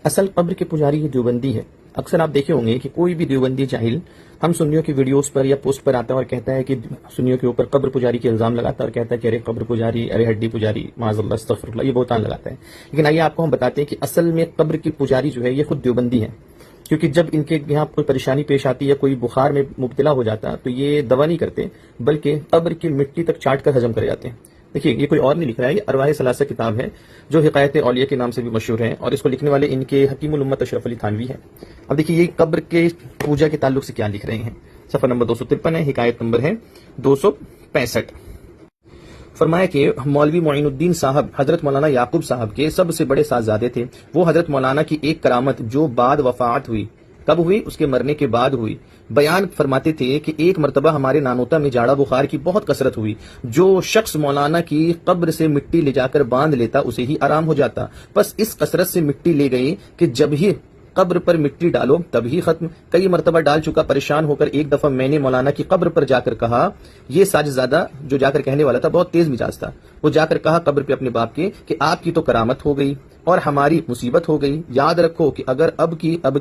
اصل قبر کے پجاری یہ دیوبندی ہے۔ اکثر آپ دیکھے ہوں گے کہ کوئی بھی دیوبندی جاہل ہم سنیوں کی ویڈیوز پر یا پوسٹ پر آتا ہے اور کہتا ہے کہ سنیوں کے اوپر قبر پجاری کے الزام لگاتا ہے اور کہتا ہے کہ ارے قبر پجاری، ارے ہڈی پجاری، معاذ اللہ استغفر اللہ، یہ بہتان لگاتا ہے۔ لیکن آئیے آپ کو ہم بتاتے ہیں کہ اصل میں قبر کی پجاری جو ہے یہ خود دیوبندی ہے، کیونکہ جب ان کے یہاں کوئی پریشانی پیش آتی ہے، کوئی بخار میں مبتلا ہو جاتا تو یہ دوا نہیں کرتے بلکہ قبر کی مٹی تک چاٹ کر ہضم کر جاتے ہیں۔ دیکھیے یہ کوئی اور نہیں لکھ رہا ہے، یہ ارواح ثلاثہ کتاب ہے جو حکایت اولیاء کے نام سے بھی مشہور ہے، اور اس کو لکھنے والے ان کے حکیم الامت اشرف علی تھانوی ہیں۔ اب دیکھیے یہ قبر کے پوجا کے تعلق سے کیا لکھ رہے ہیں۔ صفحہ نمبر 253 ہے، حکایت نمبر ہے 265۔ فرمایا کہ مولوی معین الدین صاحب حضرت مولانا یعقوب صاحب کے سب سے بڑے صاحبزادے تھے۔ وہ حضرت مولانا کی ایک کرامت جو بعد وفات ہوئی، کب ہوئی؟ اس کے مرنے کے بعد ہوئی، بیان فرماتے تھے کہ ایک مرتبہ ہمارے نانوتا میں جاڑا بخار کی بہت کثرت ہوئی، جو شخص مولانا کی قبر سے مٹی لے جا کر باندھ لیتا اسے ہی آرام ہو جاتا، بس اس کثرت سے مٹی لے گئی کہ جب ہی قبر پر مٹی ڈالو تب ہی ختم۔ کئی مرتبہ ڈال چکا، پریشان ہو کر ایک دفعہ میں نے مولانا کی قبر پر جا کر کہا، یہ ساجزادہ جو جا کر کہنے والا تھا بہت تیز مزاج تھا، وہ جا کر کہا قبر پہ اپنے باپ کے کہ آپ کی تو کرامت ہو گئی اور ہماری مصیبت ہو گئی، یاد رکھو کہ اگر اب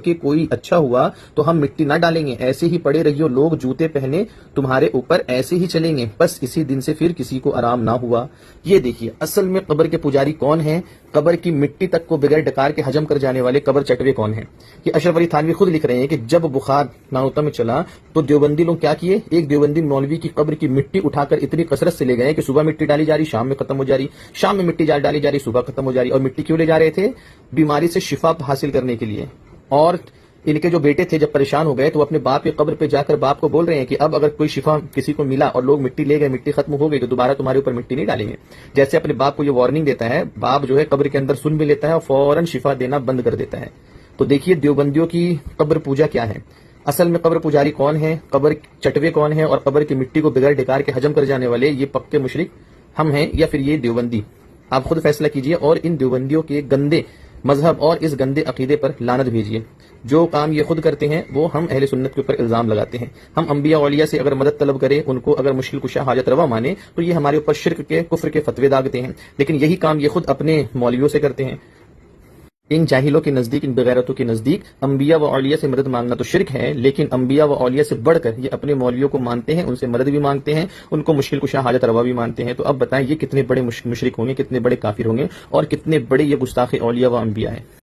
کے کوئی اچھا ہوا تو ہم مٹی نہ ڈالیں گے، ایسے ہی پڑے رہیو، لوگ جوتے پہنے تمہارے اوپر ایسے ہی چلیں گے۔ بس اسی دن سے پھر کسی کو آرام نہ ہوا۔ یہ دیکھیے اصل میں قبر کے پجاری کون ہیں، قبر کی مٹی تک کو بغیر ڈکار کے ہجم کر جانے والے قبر چٹوے کون ہیں۔ یہ اشرف علی تھانوی خود لکھ رہے ہیں کہ جب بخار نانوتا میں چلا تو دیوبندی لوگ کیا کیے، ایک دیوبندی مولوی کی قبر کی مٹی اٹھا کر اتنی کثرت سے لے گئے کہ صبح مٹی ڈالی جا رہی، شام میں ختم ہو جا رہی، شام میں مٹی ڈالی جا رہی، صبح ختم ہو جا رہی۔ اور مٹی کیوں لے جا رہے تھے؟ بیماری سے شفا حاصل کرنے کے لیے۔ اور ان کے جو بیٹے تھے جب پریشان ہو گئے تو وہ اپنے باپ کی قبر پہ جا کر باپ کو بول رہے ہیں کہ اب اگر کوئی شفا کسی کو ملا اور لوگ مٹی لے گئے، مٹی ختم ہو گئی تو دوبارہ تمہارے اوپر مٹی نہیں ڈالیں گے۔ جیسے اپنے باپ کو یہ وارننگ دیتا ہے، باپ جو ہے قبر کے اندر سن بھی لیتا ہے اور فوراً شفا دینا بند کر دیتا ہے۔ تو دیکھیے دیوبندیوں کی قبر پوجا کیا ہے۔ اصل میں قبر پجاری کون ہے، قبر چٹوے کون ہیں، اور قبر کی مٹی کو بغیر ڈکار کے ہجم کر جانے والے یہ پکے مشرک ہم ہیں یا پھر یہ دیوبندی؟ آپ خود فیصلہ کیجئے اور ان دیوبندیوں کے گندے مذہب اور اس گندے عقیدے پر لعنت بھیجیے۔ جو کام یہ خود کرتے ہیں وہ ہم اہل سنت کے اوپر الزام لگاتے ہیں۔ ہم انبیاء اولیاء سے اگر مدد طلب کریں، ان کو اگر مشکل کشا حاجت روا مانے تو یہ ہمارے اوپر شرک کے کفر کے فتوے داغتے ہیں، لیکن یہی کام یہ خود اپنے مولویوں سے کرتے ہیں۔ ان جاہلوں کے نزدیک، ان بغیرتوں کے نزدیک انبیاء و اولیاء سے مدد مانگنا تو شرک ہے، لیکن انبیاء و اولیاء سے بڑھ کر یہ اپنے مولویوں کو مانتے ہیں، ان سے مدد بھی مانگتے ہیں، ان کو مشکل کشا حاجت روا بھی مانتے ہیں۔ تو اب بتائیں یہ کتنے بڑے مشرک ہوں گے، کتنے بڑے کافر ہوں گے، اور کتنے بڑے یہ گستاخ اولیاء و انبیاء ہیں۔